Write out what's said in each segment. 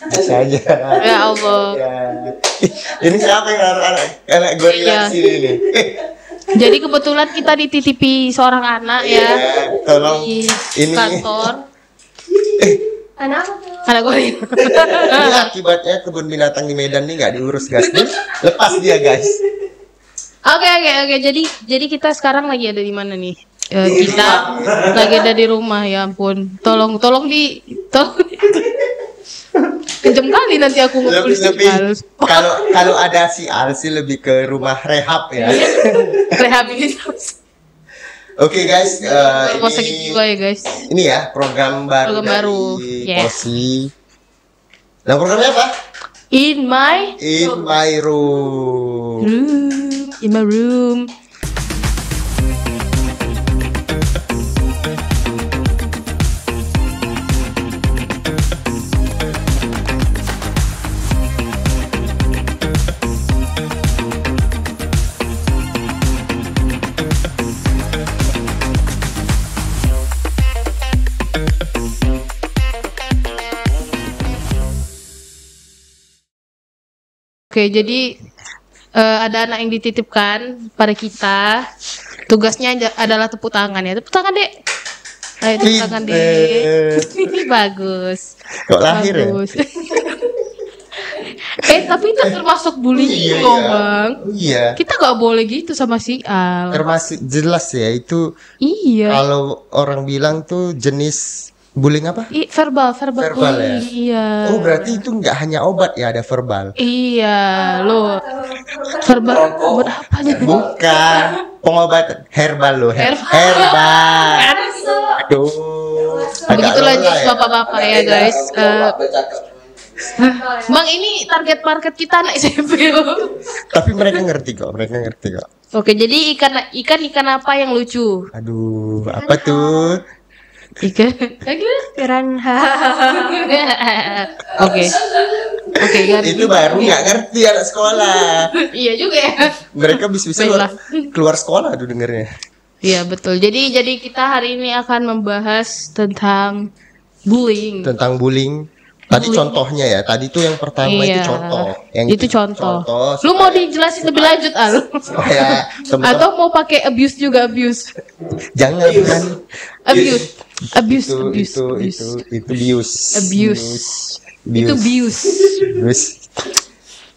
Bisa aja. Ya Allah. Ya. Ini siapa yang anak gorila sini nih? Jadi kebetulan kita dititipi seorang anak ya. Tolong di ini kantor. Anak apa tuh? Anak gorila. ini akibatnya kebun binatang di Medan nih nggak diurus guys. Nih, lepas dia guys. Oke. Jadi kita sekarang lagi ada di mana nih? Kita lagi ada di rumah, ya ampun. Tolong kenceng kali nanti aku ngumpul lebih kalau ada si Al sih lebih ke rumah rehab ya. rehabilitasi. Oke guys, Rumah sakit jiwa ya guys. ini ya program baru dari yes. Posi. Nah programnya apa? In my room. in my room. Oke, jadi ada anak yang dititipkan pada kita. Tugasnya adalah tepuk tangan ya. Tepuk tangan, Dek. Ayo tepuk tangan, Dek. Bagus. Kok lahir bagus. Tapi itu termasuk bullying loh, Bang. Iya. Kita gak boleh gitu sama si Al. Termasuk jelas ya itu. Iya. Kalau orang bilang tuh jenis bullying apa? Verbal ya. bullying. Iya. Oh berarti itu nggak hanya obat ya, ada verbal. Iya, lo. Verbal obat apa nih? Bukan pengobatan herbal lo. Herbal. Aduh. Begitulah bapak-bapak ya guys. Bang, ini target market kita anak SMP. Tapi mereka ngerti kok. Oke, jadi ikan apa yang lucu? Aduh, apa tuh? Ikan piranha. Oke, itu baru nggak ngerti anak sekolah. Iya juga ya. Mereka bisa keluar sekolah tuh dengernya. Iya betul. Jadi kita hari ini akan membahas tentang bullying. Tadi contohnya ya. Tadi tuh yang pertama itu contoh. Yang itu contoh. Lu mau dijelasin lebih lanjut, Al? Ya, atau mau pakai abuse juga abuse? Jangan. Abuse.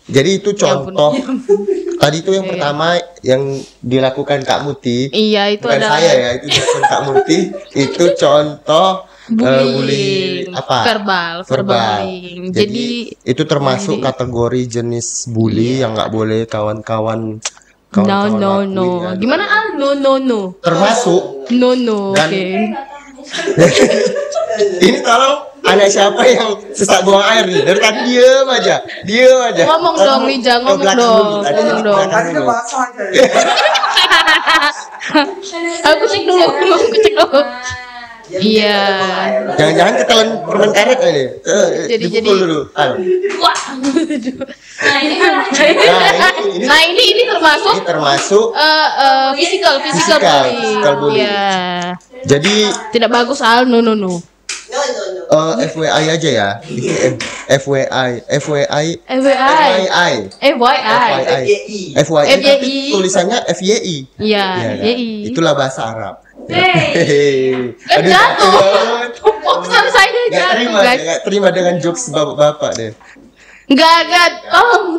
Jadi itu contoh. Tadi itu yang pertama yang dilakukan Kak Muti. Iya, itu bukan saya ya, itu dilakukan Kak Muti. Itu contoh bullying apa? Verbal. Jadi itu termasuk kategori jenis bully yang nggak boleh kawan-kawan no. Gimana no. Termasuk no. Oke. Ini tolong anak siapa yang sesak buang air nih? Dari tadi diam aja. Ngomong dong, Lija, ngomong dong. Aku cek dulu. Iya. Jangan-jangan ketelan permen karet ini. Jadi dulu. Wah. Nah, ini termasuk physical bullying. Iya. Jadi tidak bagus, Al. No. FYI aja ya. FYI. Tapi tulisannya FYI. Iya, FYI. Itulah bahasa Arab. Jatuh. Fokusan saya jatuh. Gak terima dengan jokes bapak-bapak deh. Enggak.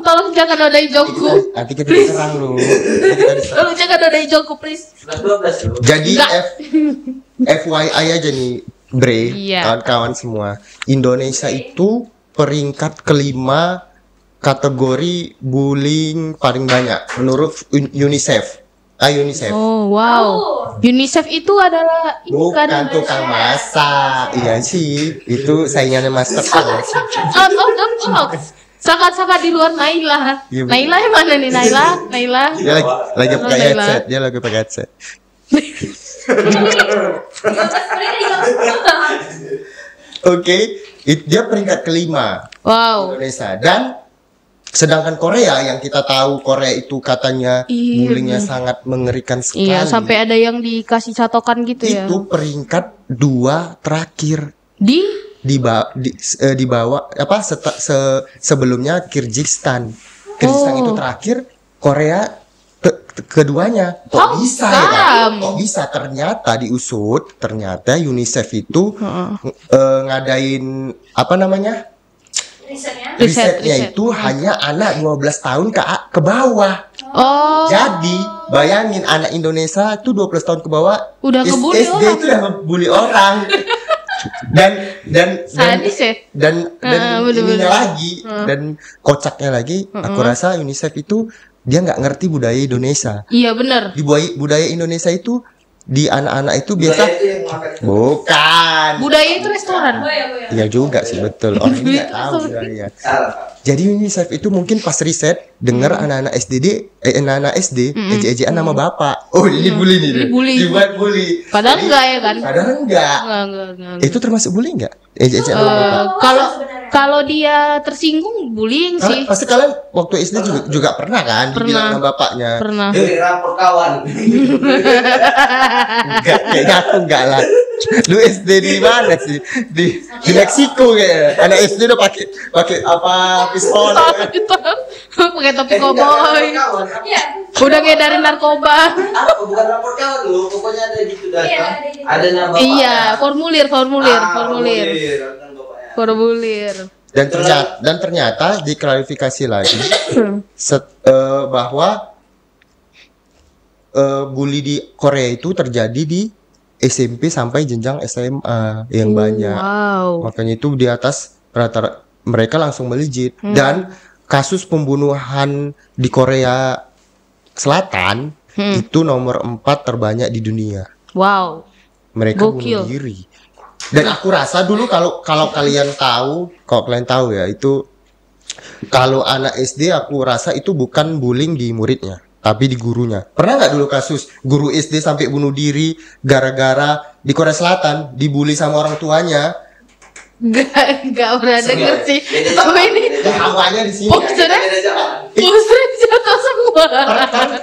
Tolong jangan nodai jokku. Nanti kita diserang lu. Tolong jangan nodai jokku, please. Jadi FYI aja nih, Bre, kawan-kawan semua. Indonesia itu peringkat kelima kategori bullying paling banyak menurut UNICEF. UNICEF. Oh wow. UNICEF itu adalah bukan tukang masak. Iya sih, itu saingannya Mastercard. Out of the box. Sangat-sangat di luar Naila. Naila yang mana nih, Naila? Dia lagi pakai headset. Oke, dia peringkat kelima. Wow. Indonesia. Dan sedangkan Korea yang kita tahu Korea itu katanya bullyingnya sangat mengerikan sekali. Iya, sampai ada yang dikasih catokan gitu ya. Itu peringkat 2 terakhir. dibawa apa sebelumnya Kirgistan itu terakhir, Korea keduanya. Kok bisa ya kan? Kok bisa? Ternyata diusut, ternyata UNICEF itu ngadain apa namanya? Risetnya itu hanya anak 12 tahun ke bawah. Jadi bayangin anak Indonesia itu 12 tahun ke bawah udah ngebully SD itu udah ngebully orang. dan ininya lagi dan kocaknya lagi, aku rasa UNICEF itu dia nggak ngerti budaya Indonesia. Iya benar. Di budaya Indonesia itu di anak-anak itu biasa bukan. Budaya itu restoran. Iya juga sih, betul. Orang ini nggak tahu budaya. Jadi UNICEF itu mungkin pas riset dengar anak-anak anak-anak SD ejek-ejekan nama bapak. Oh, ini bully nih. Dibuat bully. Padahal enggak ya kan? Padahal enggak. Itu termasuk bully enggak? Ejek-ejekan nama bapak. Kalau dia tersinggung bullying sih. Pasti kalian waktu SD juga pernah kan dibilang sama bapaknya. Pernah. Rapor kawan. Enggak, kayaknya aku enggak lah. Lu SD di mana sih? Di Meksiko kayaknya. Anak SD udah pakai apa pistol. Pakai topi koboi. Udah ngedarin narkoba. Apa bukan rapor kawan lu? Pokoknya ada gitu data. Ada nama. Iya, formulir. Dan ternyata diklarifikasi lagi bahwa bully di Korea itu terjadi di SMP sampai jenjang SMA yang banyak. Makanya itu di atas rata mereka langsung melejit. Dan kasus pembunuhan di Korea Selatan itu nomor 4 terbanyak di dunia. Wow. Mereka bunuh diri. Dan aku rasa dulu kalau kalian tahu ya, itu kalau anak SD aku rasa itu bukan bullying di muridnya, tapi di gurunya. Pernah nggak dulu kasus guru SD sampai bunuh diri gara-gara di Korea Selatan dibully sama orang tuanya? Enggak pernah denger sih. Tapi ini hawanya di sini. Posternya jatuh semua.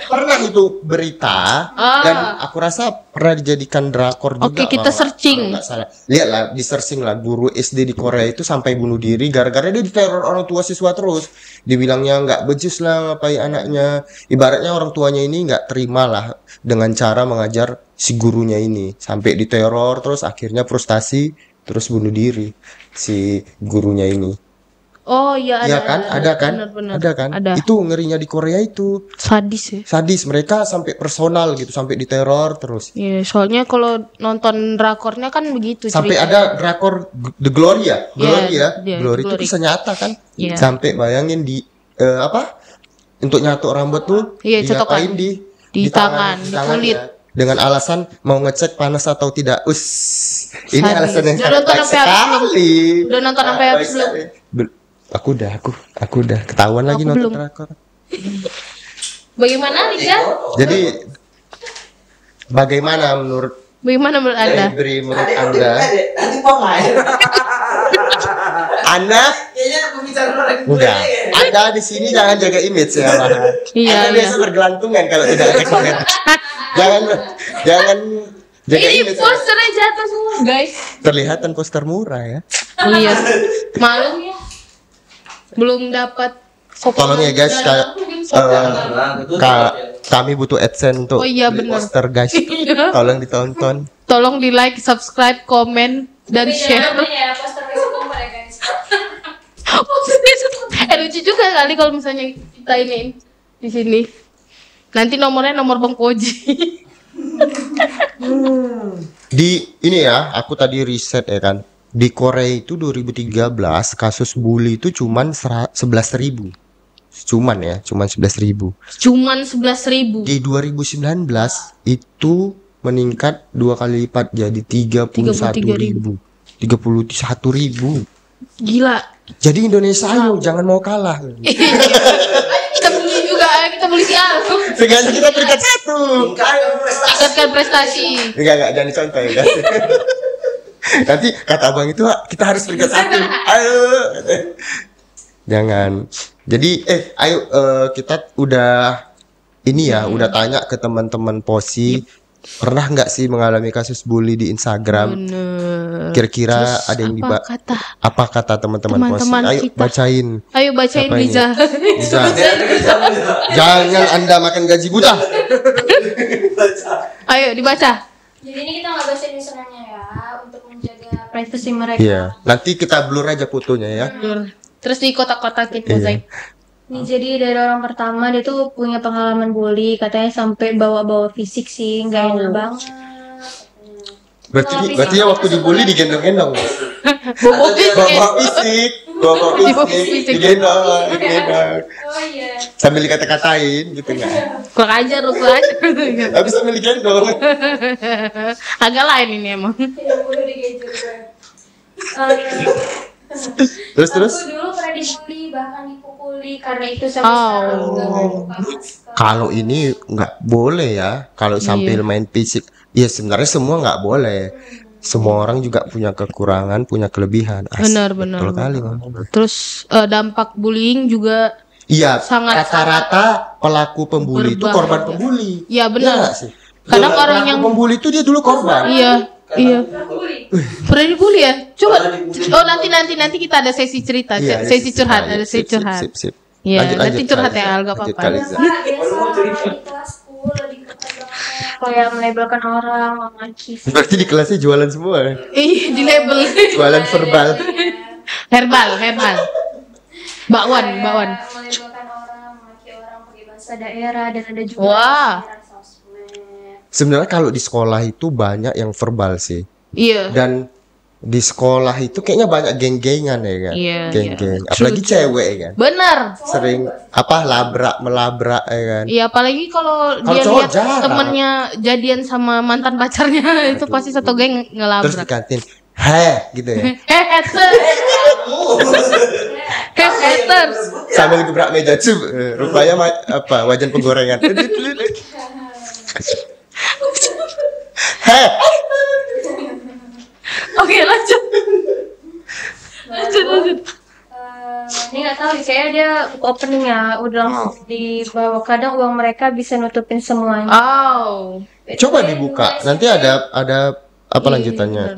Pernah itu berita dan aku rasa pernah dijadikan drakor juga. Oke, kita searching. Nggak salah. Lihatlah, di searching lah guru SD di Korea itu sampai bunuh diri gara-gara dia diteror orang tua siswa terus. Dibilangnya nggak becus lah ngapain anaknya. Ibaratnya orang tuanya ini nggak terima lah dengan cara mengajar si gurunya ini sampai diteror terus akhirnya frustasi. Terus bunuh diri si gurunya ini. Oh iya, iya kan? Ada kan? Benar. Ada kan? Ada. Itu ngerinya di Korea itu. Sadis ya. Sadis, mereka sampai personal gitu, sampai diteror terus. Iya, soalnya kalau nonton drakornya kan begitu. Sampai ada drakor The Glory ya? Glory itu bisa nyata kan? Yeah. Sampai bayangin di untuk nyatuk rambut tuh diapain di tangan, di kulit. Ya. Dengan alasan mau ngecek panas atau tidak. Ini alasan yang sangat sekali. Udah nonton sampai habis belum? Aku udah ketahuan lagi nonton drakor. Bagaimana Rika? Jadi bagaimana menurut Anda? Menurut Anda? Nanti pengair. Anda? Kayaknya pembicaraan orang enggak. Anda di sini jangan jaga image ya, Pak. Iya. Anda biasa bergelantungan kalau tidak ada komen. Jangan jaga ini image. posternya jatuh semua, guys. Terlihatan poster murah ya. Iya. Malu ya. Belum dapat. Tolong ya guys, kami butuh AdSense untuk poster guys. Tolong ditonton. Tolong di like, subscribe, komen, dan share. Lucu juga kali kalau misalnya kita iniin di sini. Nanti nomornya nomor Bang Koji. Di ini ya, aku tadi riset ya kan. Di Korea itu 2013 kasus bully itu cuman 11.000. Cuman 11.000. Cuman 11.000. Di 2019 itu meningkat 2 kali lipat jadi 31.000. 31.000. Gila. Jadi Indonesia ayo jangan mau kalah. Kita bully juga, kita bully si Alf. Sengaja kita peringkat 1. Tingkatkan prestasi. Enggak jangan contoh ya guys. Nanti kata abang itu kita harus peringkat 1. Ayo. Jangan. Jadi ayo kita udah ini ya, udah tanya ke teman-teman Posi pernah nggak sih mengalami kasus bully di Instagram? Bener. Kira-kira Terus ada yang apa apa kata teman-teman Teman-teman Ayo kita. bacain. Ayo bacain Apa ini? Riza. Riza. Jangan Anda makan gaji buta. Ayo dibaca. Jadi ini kita nggak baca username-nya ya, untuk menjaga privasi mereka. Iya, nanti kita blur aja fotonya ya. Terus di kotak-kotakin Iya. mozaik. Ini jadi dari orang pertama, dia tuh punya pengalaman bully, katanya sampai bawa-bawa fisik sih, nggak enak banget. Berarti ya waktu dibully digendong-gendong. Bobo Bawa fisik, digendong. Oh iya. Sambil dikata-katain gitu nggak? kurang ajar lu kurang ajar. Tapi sambil digendong. Agak lain ini emang. Tidak boleh digejer gue. Terus Aku dulu pernah dibully, bahkan dipukuli karena itu sampai Oh. sekarang nggak mau buka masker. kalau ini nggak boleh ya. Kalau sambil main fisik, ya sebenarnya semua nggak boleh. Semua orang juga punya kekurangan, punya kelebihan. Benar. Betul kali. Terus dampak bullying juga Iya, Sangat- rata-rata pelaku pembuli itu berbahaya. korban pembuli. Iya, benar. Iya nggak sih? Kadang Pelaku orang yang- pembuli itu dia dulu korban. iya. Pernah dibully ya? Coba. Oh, nanti kita ada sesi cerita, Iya, sesi curhat, iya, ada sesi sip, curhat. sip, sip. Iya, Lanjut, nanti lanjut, curhat Kak. ya, Al, gak Lanjut, apa-apa. Kak Liza. Biasa di kelasku lebih ketat banget. Kayak melabelkan orang, memaki. Berarti di kelasnya jualan semua. Ih, di label. Jualan verbal. Herbal. Bakwan. Melabelkan orang, memaki orang pakai bahasa daerah, dan ada juga Wah. siaran sosmed. Sebenarnya kalau di sekolah itu banyak yang verbal sih. Iya. Dan di sekolah itu kayaknya banyak geng-gengan ya kan. Iya, Geng-geng. iya. Apalagi cewek ya kan. Benar. Sering melabrak ya kan. Iya, apalagi kalau Kalau dia cowok lihat jarang. temennya jadian sama mantan pacarnya, itu pasti satu geng Terus di ngelabrak. kantin, gitu ya. Haters. Sambil gebrak meja cub, rupanya wajan penggorengan. Heh, Oke, lanjut. Ini nggak tahu, kayaknya dia opening ya, udah langsung dibawa. Kadang uang mereka bisa nutupin semuanya. Oh. coba dibuka. Nanti ada apa lanjutannya?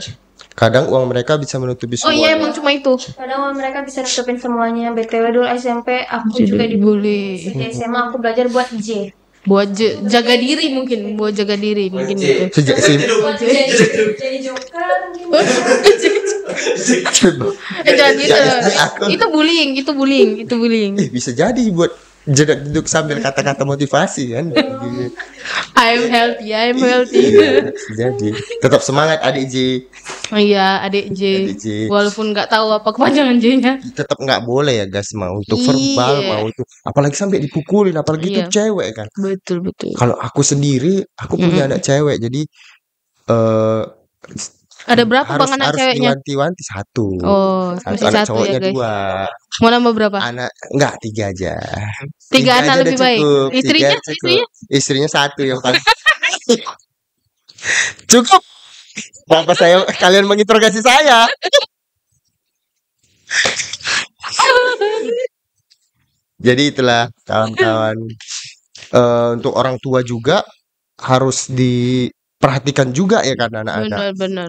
Kadang uang mereka bisa menutupi Oh semua. iya, emang cuma itu. Kadang uang mereka bisa nutupin semuanya. BTW dulu SMP aku juga dibully. Di SMA aku belajar buat J. Buat jaga diri mungkin, gitu. Sejak SMP. Jadi joker mungkin. Jangan gitu. Aku- Itu bullying. Bisa jadi buat jedak duduk sambil kata-kata motivasi kan. I'm healthy. Iya, jadi tetap semangat adik J. Oh iya, adik J. Adik J. Walaupun nggak tahu apa kepanjangan J-nya. Tetap nggak boleh ya guys, mau itu Iya. verbal, mau itu apalagi sampai dipukulin, apalagi itu Iya. cewek kan. Betul. Kalau aku sendiri, aku punya anak cewek, jadi Ada berapa harus bang anak harus ceweknya? diwanti-wanti satu. Oh, masih anak satu cowoknya ya guys. 2. Mau nambah berapa? Anak enggak 3 aja. 3 anak aja lebih udah baik. cukup. Istrinya? 3 cukup. Istrinya 1 yang paling. Cukup. Kenapa kalian menginterogasi saya? Jadi itulah kawan-kawan. Untuk orang tua juga harus diperhatikan juga ya kan anak-anak. Benar.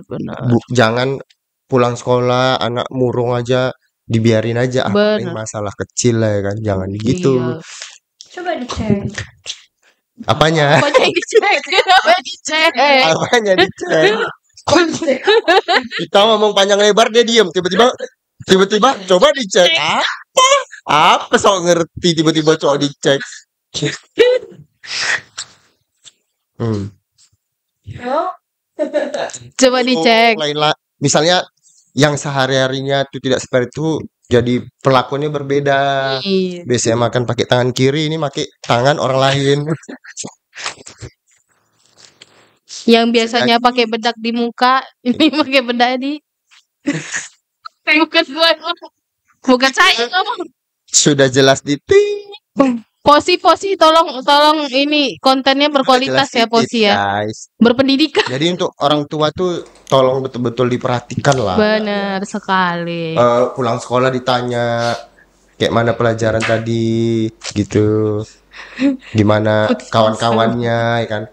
Jangan pulang sekolah anak murung aja dibiarin aja. Ini Benar. masalah kecil lah ya kan. Jangan gitu. Iya. Coba dicek. Apanya? Apanya yang dicek? Apa yang dicek? Apanya dicek? Kita ngomong panjang lebar dia diem. Tiba-tiba coba dicek. Apa sok ngerti tiba-tiba cowok dicek. Coba dicek. Misalnya yang sehari-harinya itu tidak seperti itu, jadi perlakuannya berbeda. Iya. Biasanya makan pakai tangan kiri, ini pakai tangan orang lain. Yang biasanya pakai bedak di muka, ini pakai bedak di bukan gue, bukan saya ngomong. Sudah jelas titik. Posi, tolong ini kontennya berkualitas ya, Posi ya. Guys. Berpendidikan. Jadi untuk orang tua tuh tolong betul-betul diperhatikan lah. Benar sekali. Pulang sekolah ditanya kayak mana pelajaran tadi gitu, gimana kawan-kawannya ya kan.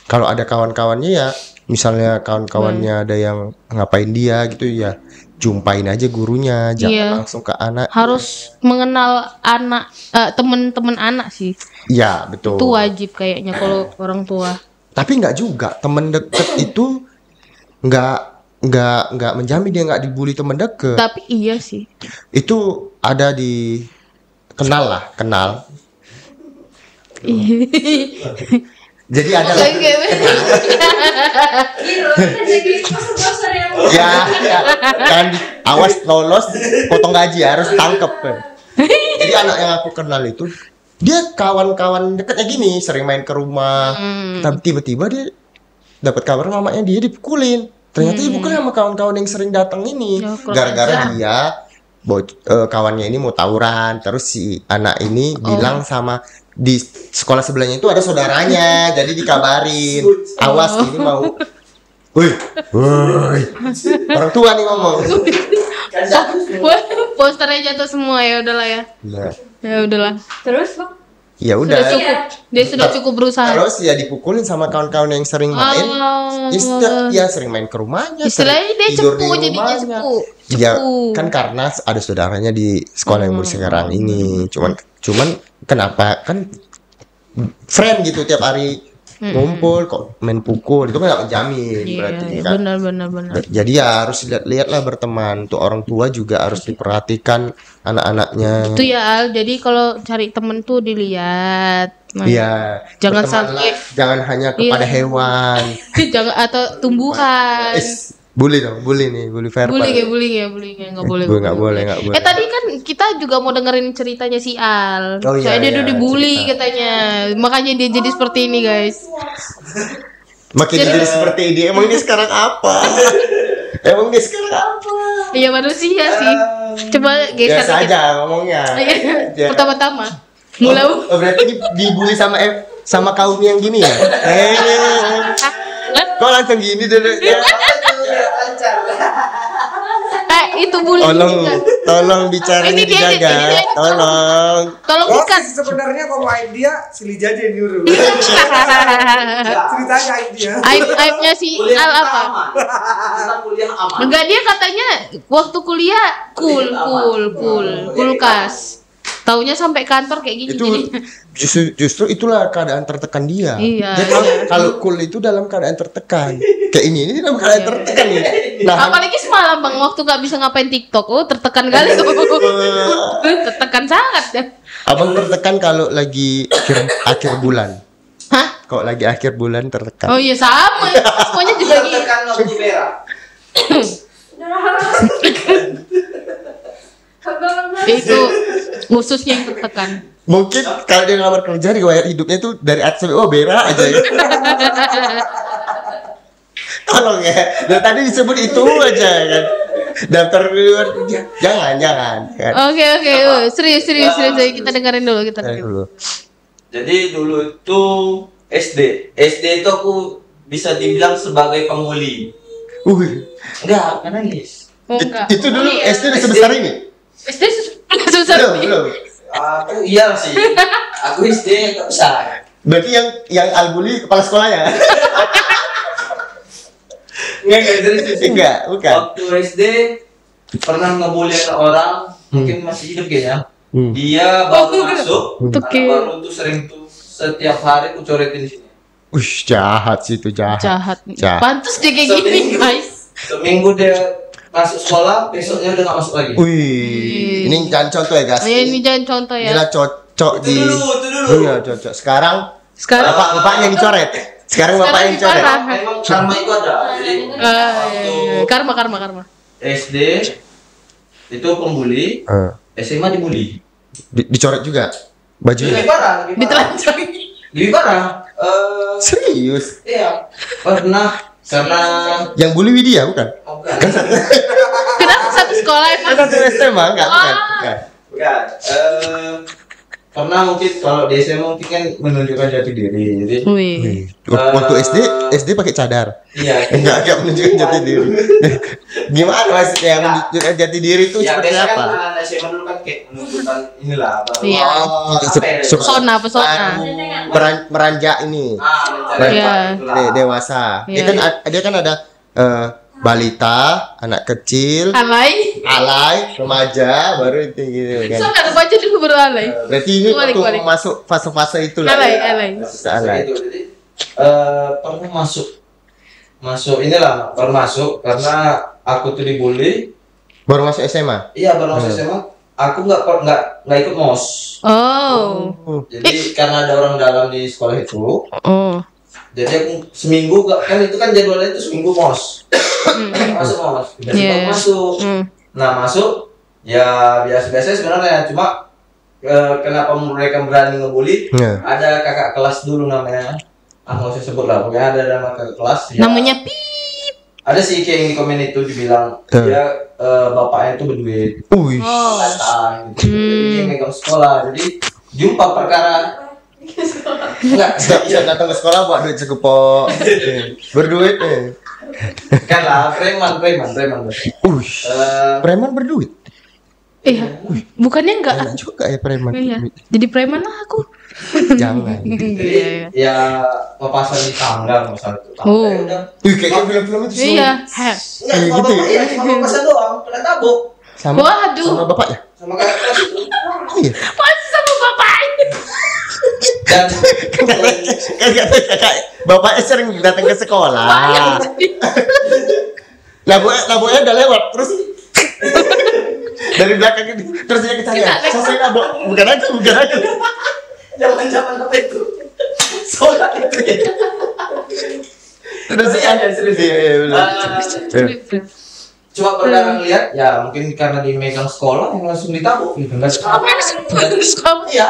kalau ada kawan-kawannya ya, misalnya kawan-kawannya ada yang ngapain dia gitu ya, jumpain aja gurunya, jangan langsung ke anak. Harus mengenal anak, teman-teman anak sih. Ya betul. Itu wajib kayaknya kalau orang tua. Tapi nggak juga, temen deket itu nggak menjamin dia nggak dibully temen deket. Tapi iya sih. Itu ada di kenal. Jadi ada ya kan awas lolos potong gaji harus tangkep. Jadi anak yang aku kenal itu dia kawan-kawan dekatnya gini, sering main ke rumah. Tapi tiba-tiba dia dapat kabar mamanya dia dipukulin. Ternyata dipukulin sama kawan-kawan yang sering datang ini. Gara-gara dia kawannya ini mau tawuran, terus si anak ini bilang sama di sekolah sebelahnya itu ada saudaranya, jadi dikabarin, awas ini mau, woi, orang tua nih ngomong. Posternya jatuh semua, ya udahlah ya. Ya udahlah. Terus Bang? Ya udah. Dia sudah cukup berusaha. Terus ya dipukulin sama kawan-kawan yang sering main. Ya sering main ke rumahnya. Istilahnya dia cepu, jadinya cepu. Ya kan karena ada saudaranya di sekolah yang sekarang ini. Cuman kenapa kan friend gitu tiap hari ngumpul kok main pukul itu kan nggak menjamin berarti kan. Benar. Jadi ya harus lihat-lihatlah berteman. Tuh orang tua juga harus diperhatikan anak-anaknya. Itu ya Al. Jadi kalau cari temen tuh dilihat. Iya. Jangan sampai. Jangan hanya kepada hewan. Jangan atau tumbuhan. Bully verbal. Bully nggak boleh. Tadi kan kita juga mau dengerin ceritanya si Al. Saya dia udah dibully katanya, makanya dia jadi seperti ini guys. Makin jadi seperti ini. Emang dia sekarang apa? Iya manusia sih. Coba geser biasa aja ngomongnya. Pertama-tama. Mulai. Berarti dibully sama kaum yang gini ya? Kok langsung gini dulu ya? Itu bully. Tolong bicaranya dijaga. Tolong ikat. Sebenarnya kalau aib dia Sili Jaja nyuruh. Ceritanya aib dia. Aibnya si Al apa? Enggak, dia katanya waktu kuliah kulkas. Taunya sampai kantor kayak gini. Itu justru itulah keadaan tertekan dia. Iya. Kalau cool itu dalam keadaan tertekan. Kayak ini dalam keadaan tertekan nih. Nah, apalagi semalam Bang waktu nggak bisa ngapain TikTok. Tertekan kali tuh. Tertekan sangat ya. Abang tertekan kalau lagi akhir bulan. Hah? Kok lagi akhir bulan tertekan? Oh iya sama. Semuanya juga gitu. Tertekan waktu merah. Itu khususnya yang tertekan. Mungkin kalau dia ngelamar kerja di riwayat hidupnya tuh dari atas sampai berak aja ya. Tolong ya. Dan tadi disebut itu aja kan. Daftar luar jangan. Oke. Serius. Kita dengerin dulu. Jadi dulu itu SD itu aku bisa dibilang sebagai pembuli. Enggak nangis. Itu dulu SD udah sebesar ini. SD sebesar ini. Belum. Aku iya sih. Aku SD enggak besar. Berarti yang albuli kepala sekolahnya. Enggak, bukan. Waktu SD pernah ngebully orang, mungkin masih hidup kayaknya. Dia baru masuk, baru tuh sering tuh setiap hari aku coretin di sini. Jahat sih itu Jahat. Pantes dia kayak gini guys. Seminggu dia masuk sekolah, besoknya udah gak masuk lagi. Ini jangan contoh ya guys. Ini jangan contoh ya. Inilah cocok itu dulu. Iya cocok. Sekarang bapaknya dicoret. Sekarang bapaknya dicoret. Emang karma itu ada. Jadi karma. SD itu pembuli, SMA dibully. Dicoret juga bajunya. Lebih parah. Ditelanjangi. Lebih parah. Serius? Iya. Pernah karena yang bully Widya bukan? bukan. Kenapa satu sekolah emang? Satu SMA enggak. Bukan. Karena mungkin kalau di SMA mungkin kan menunjukkan jati diri. Jadi waktu SD pakai cadar. iya. Enggak menunjukkan jati diri. Gimana maksudnya menunjukkan jati diri itu Ya seperti biasanya apa? kan anak SMA dulu kan kayak menunjukkan inilah baru. Iya. Pesona. Meranjak ini. Iya. Dewasa. Iya. Dia kan ada balita, anak kecil, Alay. remaja, baru itu gitu kan. Soalnya remaja dulu baru alay. Berarti ini waktu Balik. masuk fase-fase itu lah. Alay. Alay. Jadi pernah masuk inilah baru masuk karena aku tuh dibully. Baru masuk SMA. Iya baru masuk SMA. Aku nggak ikut mos. Oh. Jadi karena ada orang dalam di sekolah itu. Oh. Jadi aku seminggu kan itu kan jadwalnya itu seminggu mos. Masuk mos. Yeah. Masuk. Nah masuk ya biasa-biasa sebenarnya cuma kenapa mereka berani ngebully? Yeah. Ada kakak kelas dulu namanya. Nggak usah sebut lah. Pokoknya ada nama kakak kelas. Ya. Namanya Pip. Ada sih kayak yang di komen itu dibilang dia bapaknya itu berduit. Wih. Oh. Datang gitu. Jadi dia megang sekolah. Jadi jumpa perkara enggak Setiap datang ke sekolah bawa duit sekepok. Berduit kan lah preman. Preman berduit. Iya. Bukannya enggak? Enak juga ya preman. Iya. Jadi preman lah aku. Jangan. Iya. Ya papasan di tangga misalnya itu. Oh. Udah. Kayak film-film itu sih. Iya. Enggak cuma gitu ya? bapak, iya cuma papasan doang, kena tabuk Sama Waduh. bapaknya. sama kakak kelas itu. Iya. Pasti sama bapaknya. Dan Kakak bapaknya sering datang ke sekolah. Labunya udah lewat terus dari belakang ini terus dia kecarian. Selesai nabok. Bukan aku. zaman apa itu? Soalnya itu ya. Terus serius. Iya, benar. Cuma perkara ngeliat ya mungkin karena di megang sekolah yang langsung ditabuk gitu enggak Kamu. iya.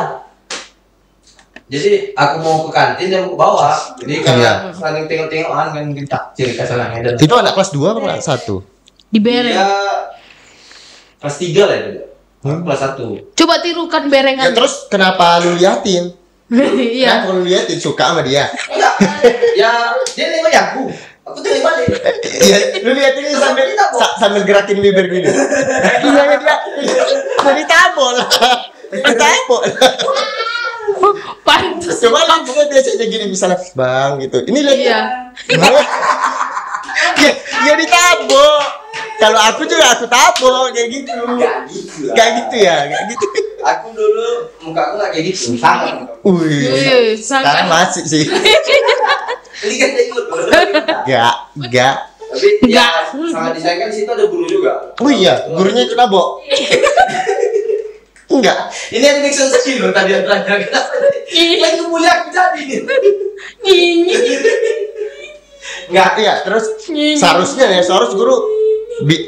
Jadi aku mau ke kantin dia mau ke bawah. Jadi karena saling tengok-tengokan kan ditakjil kesananya. Itu anak kelas 2 apa kelas 1? Di bereng. Dia kelas 3 lah itu. Aku kelas 1. Coba tirukan Ya berengan. terus kenapa lu liatin? Iya. Kenapa lu liatin suka sama dia? Enggak. Ya dia nengok aku. Aku tuh balik. Iya, lu liatin ini sambil gerakin bibir gini. Iya dia. Jadi tabol. Ditabol. Pantes. Coba lihat juga biasanya gini misalnya, Bang gitu. Ini lihat. Iya. Ya ditabok. Kalau aku juga aku tabok kayak gitu. Kayak gitu ya, kayak gitu. Aku dulu muka aku nggak kayak gitu. Sangat. Wih, sekarang masih sih. Ini kan dia ikut. Enggak. Tapi ya sangat disayangkan di situ ada guru juga. Oh iya, gurunya itu nabok. Enggak. Ini animation skill loh tadi yang tanya kenapa? Lagi mulia aku jadi. Enggak. Iya, terus seharusnya guru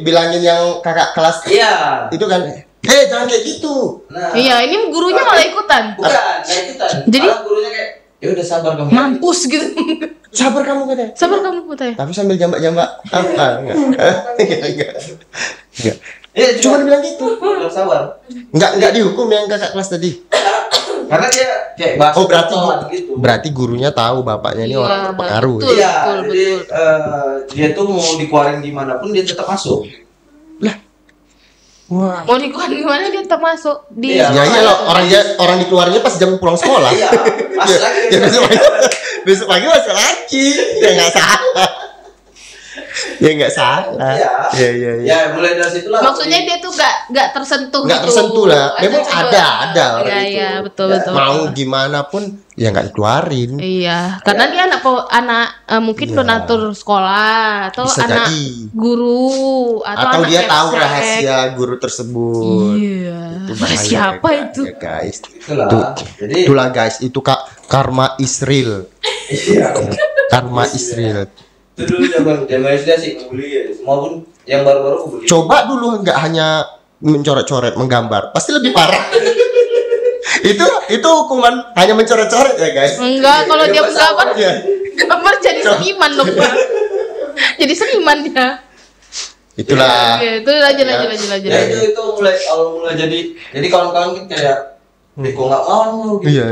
bilangin yang kakak kelas Iya. itu kan, jangan kayak gitu. Nah. Iya, ini gurunya malah ikutan. Bukan, nggak ikutan. Jadi- Malah gurunya kayak, ya udah sabar kamu. Mampus gitu. Sabar kamu katanya. Sabar kamu katanya. Tapi sambil jambak-jambak apa? Enggak. Iya, Cuma bilang gitu. Belum sabar. Enggak dihukum yang kakak kelas tadi. Karena dia kayak bahasa Oh, pertolan gitu. berarti gurunya tahu bapaknya ini Iya, orang berpengaruh. betul. Iya, betul. jadi dia tuh mau dikeluarin gimana pun dia tetap masuk. Wah. Mau dikuat gimana dia tetap masuk di. Iya. Ya iya loh, orang dikeluarnya pas jam pulang sekolah. Iya, masuk lagi. Ya, besok pagi masuk lagi. Ya enggak salah. Ya enggak salah. Iya. Iya. Ya mulai dari situ lah. Maksudnya dia tuh gak tersentuh Nggak gitu. tersentuh lah. Memang ada orang Iya, itu. iya, betul. Mau gimana pun ya nggak dikeluarin. Iya, karena dia anak mungkin Iya. donatur sekolah atau Bisa anak jadi. guru Atau anak dia yang tahu break. rahasia guru tersebut. Iya. Itu bahaya, Siapa ya, itu? ya, guys? Itulah. Jadi Itulah guys, itu karma Israel. iya. Karma Israel. Itu dulu zaman SD sih ngebully ya. Maupun yang baru-baru ngebully. Coba dulu nggak hanya mencoret-coret, menggambar, pasti lebih parah. itu hukuman hanya mencoret-coret ya guys. Enggak, kalau dia menggambar, Iya. gambar jadi seniman dong, Pak. Jadi seniman dia. Itulah. Iya, itu lanjut. Ya itu mulai jadi kawan-kawan kan kayak kok nggak mau gitu. Iya.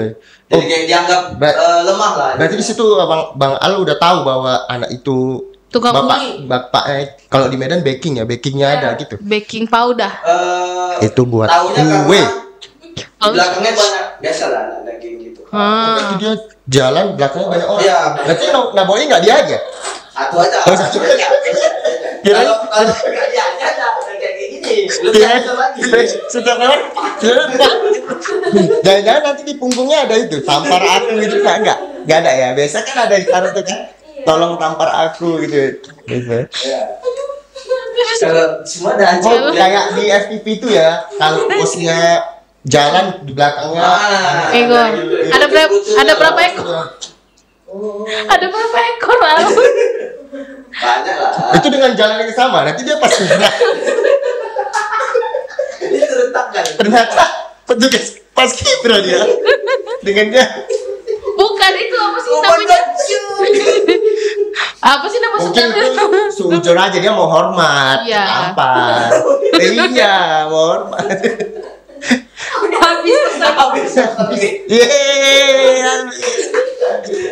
Jadi kayak dianggap lemah lah. Berarti di situ Bang Al udah tahu bahwa anak itu Tukang uli. bapaknya kalau di Medan backingnya ada gitu. Baking powder. Itu buat Taunya kue. karena di belakangnya banyak biasa lah daging gitu. Berarti dia jalan belakangnya banyak orang. Iya. Berarti Naboy nggak dia aja. Satu aja. Oh, satu aja. Kalau nggak dia ada kayak gini. Lu Iya. bisa lagi. Sudah lewat. Jangan-jangan nanti di punggungnya ada itu tampar aku gitu nggak ada ya. Biasa kan ada di taruh tuh kan. Tolong tampar aku gitu. Gitu. Kalau semua ada aja. Oh, kayak di FTV itu ya, kalau bosnya jalan di belakangnya. Ekor. Ada berapa ekor? Ada berapa ekor Al? Banyak lah. Itu dengan jalan yang sama, nanti dia pasti Ini terletakkan. ternyata petugas pas kibra dia dengan dia Bukan itu apa sih namanya? Apa sih nama mungkin sebenarnya? itu sujud aja dia mau hormat, Iya. tampar. Iya, mau hormat. Udah habis. Yeay.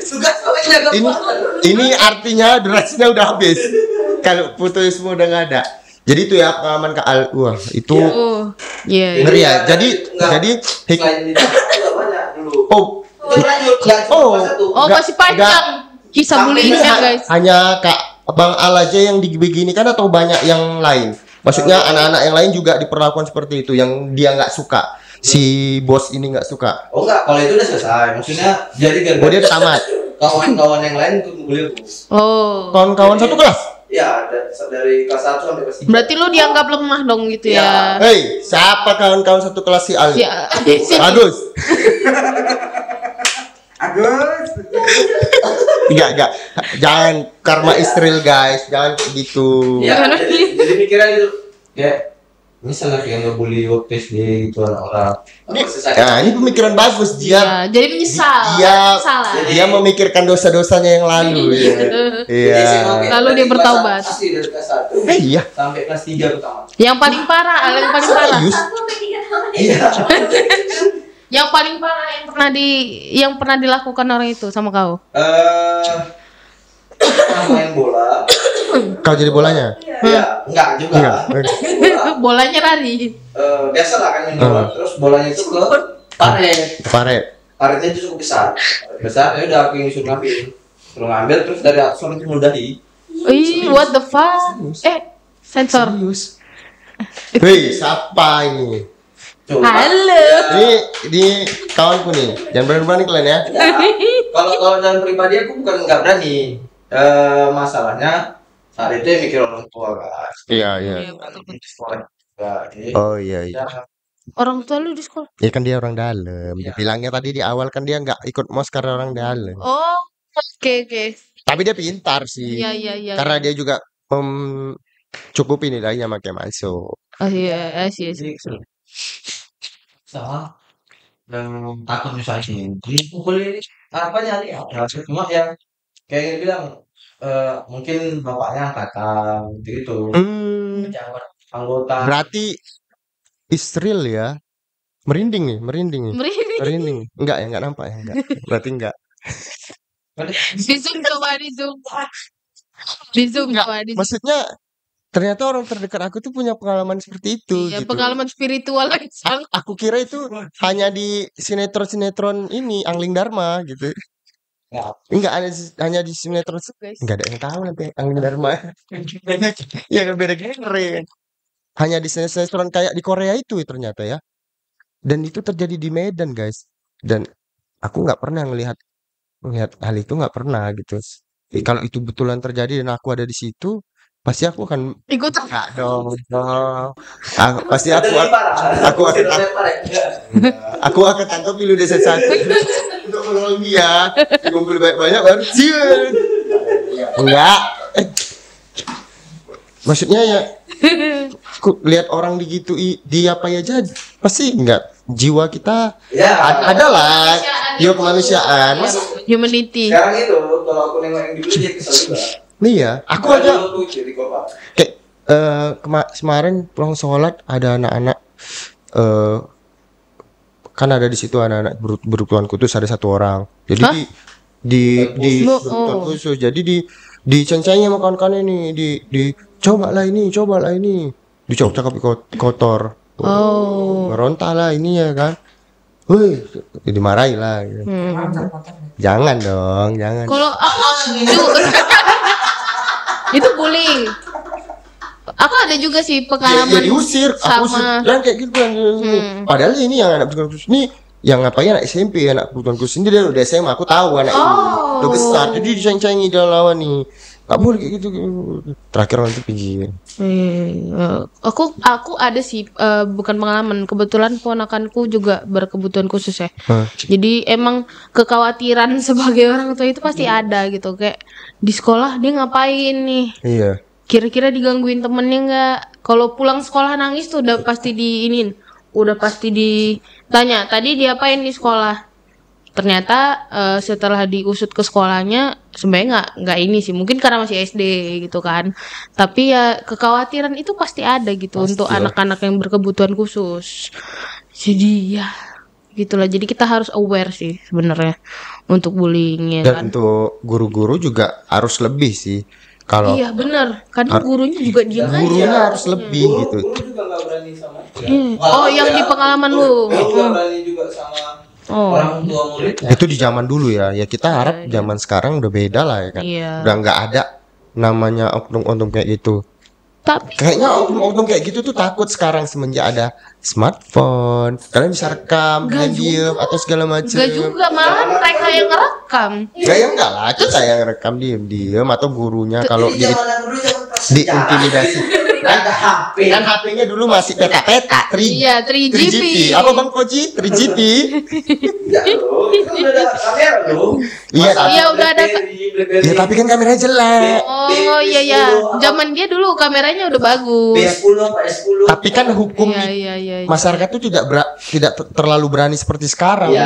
Tugas kau jaga Ini artinya durasinya udah habis. Kalau putusmu udah nggak ada. Jadi itu ya pengalaman Kak Al. Wah, itu Oh, iya. ngeri ya. Jadi selain itu juga banyak dulu. oh, Itu lanjut Oh. satu. Oh, Nggak- masih panjang kisah Sampai bullying ini ya guys. hanya Kak Bang Al aja yang dibeginikan atau banyak yang lain? Maksudnya anak-anak yang lain juga diperlakukan seperti itu, yang dia nggak suka, si bos ini nggak suka. Oh enggak, kalau itu udah selesai. Maksudnya jadi Oh dia tamat. kawan-kawan yang lain tuh boleh. Oh. Kawan-kawan satu kelas. Ya, dari kelas 1 sampai kelas 3. Berarti lu dianggap lemah dong gitu ya. Hei, siapa kawan-kawan satu kelas si Al? Ya. Agus. Agus. Enggak. Jangan karma Israel guys, jangan gitu. Ya, jadi pikiran gitu. Kayak misalnya kayak ngebully waktu SD gitu orang-orang. Nah, ini pemikiran bagus Ya, jadi menyesal. Dia Salah. dia memikirkan dosa-dosanya yang lalu ya. Iya. Lalu dia bertaubat. Asli dari kelas 1 Iya. sampai kelas 3 pertama. Yang paling parah, Al, yang paling parah. Serius? 1 sampai 3 tahun. Iya. Yang paling parah yang pernah dilakukan orang itu sama kau. Main bola. Kau jadi bolanya? Ya, enggak juga. Enggak. Bola. Bolanya lari. Biasa lah kan main bola. Terus bolanya itu ke paret. Paret. Paretnya itu cukup besar. Besar, ya udah aku yang suruh ngambil terus dari atas orang itu meludahi. Ih, what the fuck? Sensor. Serius. Hei, siapa ini? Coba. Halo. Ini kawanku nih. Jangan berani-berani kalian ya. Ya, kalau dalam pribadi aku bukan nggak berani. Masalahnya saat itu yang mikir orang tua kan. Iya. Oh iya. Orang tua lu di sekolah. Ya kan dia orang dalam. Iya. Bilangnya tadi di awal kan dia nggak ikut mos karena orang dalam. Oh, oke. Tapi dia pintar sih. Iya. Karena dia juga cukupi nilainya makanya masuk. Oh iya, sih. Salah. Takut misalnya jadi boleh apa nyari ada cuma ya kayak bilang mungkin bapaknya angkatan gitu. Anggota. Berarti Israel ya. Merinding nih. Merinding. Enggak ya, enggak nampak ya, enggak. Berarti enggak. Di zoom coba di zoom. Di zoom coba di zoom. Maksudnya ternyata orang terdekat aku tuh punya pengalaman seperti itu Iya, gitu. pengalaman spiritual lagi. Aku kira itu hanya di sinetron ini Angling Dharma gitu. Enggak ada hanya di sinetron. Enggak ada yang tahu nanti Angling Dharma. Ya kan beda genre. Hanya di sinetron kayak di Korea itu ternyata ya. Dan itu terjadi di Medan, guys. Dan aku nggak pernah ngelihat hal itu, nggak pernah gitu. Kalau itu betulan terjadi dan aku ada di situ, pasti aku akan Ikut. enggak dong. Pasti aku akan tangkap dulu desa satu untuk menolong dia. Kumpul banyak baru cium. Enggak. Maksudnya ya aku lihat orang digitui dia apa aja pasti enggak jiwa kita adalah jiwa kemanusiaan. Humanity. Sekarang itu kalau aku nengok yang dulu dia kesel juga. Iya, aku aja Di kota. kayak kemarin pulang sholat ada anak-anak kan ada di situ anak-anak berkebutuhan khusus ada 1 orang. Jadi di berkebutuhan khusus. Jadi diceng-cengin sama kawan-kawan ini, cobalah ini. Dicakap kotor. Meronta lah ini ya kan. Woi, dimarahi lah. Gitu. Jangan dong, jangan. Kalau itu bullying. Aku ada juga sih pengalaman. Ya diusir, aku dan kayak gitu kan. Padahal ini yang anak berkebutuhan khusus ini yang ngapain anak SMP, anak kebutuhan khusus ini dia udah SMA, aku tahu anak ini udah besar, jadi diceng-cengi dia lawan nih. Gak boleh kayak gitu. Terakhir nanti pergi. Aku ada sih bukan pengalaman, kebetulan ponakanku juga berkebutuhan khusus ya. Jadi emang kekhawatiran sebagai orang tua itu pasti ada gitu, kayak di sekolah dia ngapain nih? Iya. Kira-kira digangguin temennya nggak? Kalau pulang sekolah nangis tuh udah pasti udah pasti ditanya tadi diapain di sekolah. Ternyata setelah diusut ke sekolahnya sebenarnya nggak ini sih, mungkin karena masih SD gitu kan. Tapi ya kekhawatiran itu pasti ada gitu pasti untuk anak-anak yang berkebutuhan khusus. Jadi ya gitulah. Jadi kita harus aware sih sebenarnya untuk bullying ya. Dan untuk guru-guru juga harus lebih sih. Kalau iya benar, kadang gurunya juga diam aja. Gurunya harus lebih gitu. Guru juga nggak berani sama. Yang di pengalaman lu. Nggak berani juga sama orang tua murid. Itu di zaman dulu ya. Ya kita harap zaman sekarang udah beda lah ya kan. Iya. Udah nggak ada namanya oknum-oknum kayak gitu. Tapi kayaknya oknum kayak gitu tuh takut sekarang semenjak ada smartphone. Kalian bisa rekam, diam atau segala macam. Gak juga, malah mereka yang ngerekam. Enggak lah, kita yang rekam diam atau gurunya kalau diintimidasi. Kan HP-nya dulu masih peta-peta, 3GP. Apa Bang Koji? 3GP. Udah ada kamera loh. Iya, udah ada. Ya tapi kan kameranya jelek. Oh iya. Zaman dia dulu kameranya udah bagus. PS10. Tapi kan hukum masyarakat itu tidak terlalu berani seperti sekarang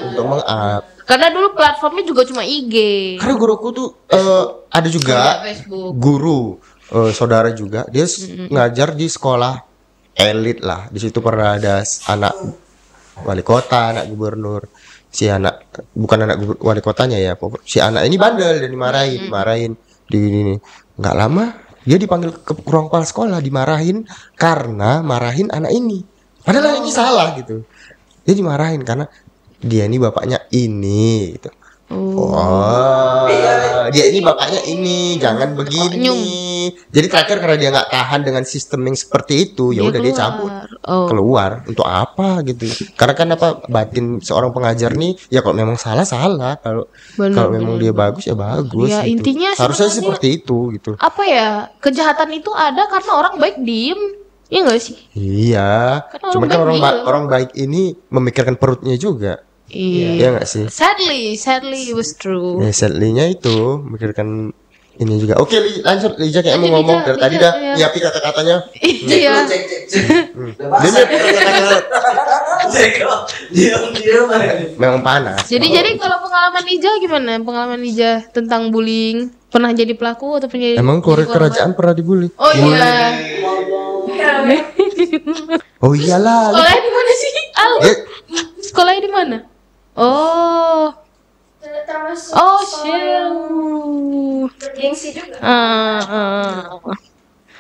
untuk meng-up. Karena dulu platformnya juga cuma IG. Karena guruku tuh ada juga guru saudara juga, dia ngajar di sekolah elit lah. Di situ pernah ada anak wali kota, anak gubernur. Si anak bukan anak wali kotanya ya, si anak ini bandel dan dimarahin di ini. Nggak lama dia dipanggil ke ruang kepala sekolah, dimarahin karena marahin anak ini. Padahal ini salah gitu. Dia dimarahin karena dia ini bapaknya ini gitu. Dia ini bapaknya ini, jangan begini. Jadi terakhir karena dia nggak tahan dengan sistem yang seperti itu, ya udah dia cabut keluar. Untuk apa gitu? Karena kan batin seorang pengajar nih, ya kalau memang salah, kalau memang dia bagus ya bagus. Ya gitu. Intinya harusnya seperti itu gitu. Apa ya, kejahatan itu ada karena orang baik diem. Iya nggak sih? Iya. Cuman kan orang baik ini memikirkan perutnya juga. Iya nggak sih? Sadly it was true. Ya sadly-nya itu memikirkan ini juga. Oke, lanjut Lija kayak mau ngomong dari tadi dah nyiapin kata-katanya. Iya. Memang panas. Jadi kalau pengalaman Lija gimana? Pengalaman Lija tentang bullying, pernah jadi pelaku atau pernah jadi? Emang kerajaan pernah dibully? Oh iya. Oh iyalah. Sekolahnya di mana sih? Sekolahnya di mana? Bergengsi juga.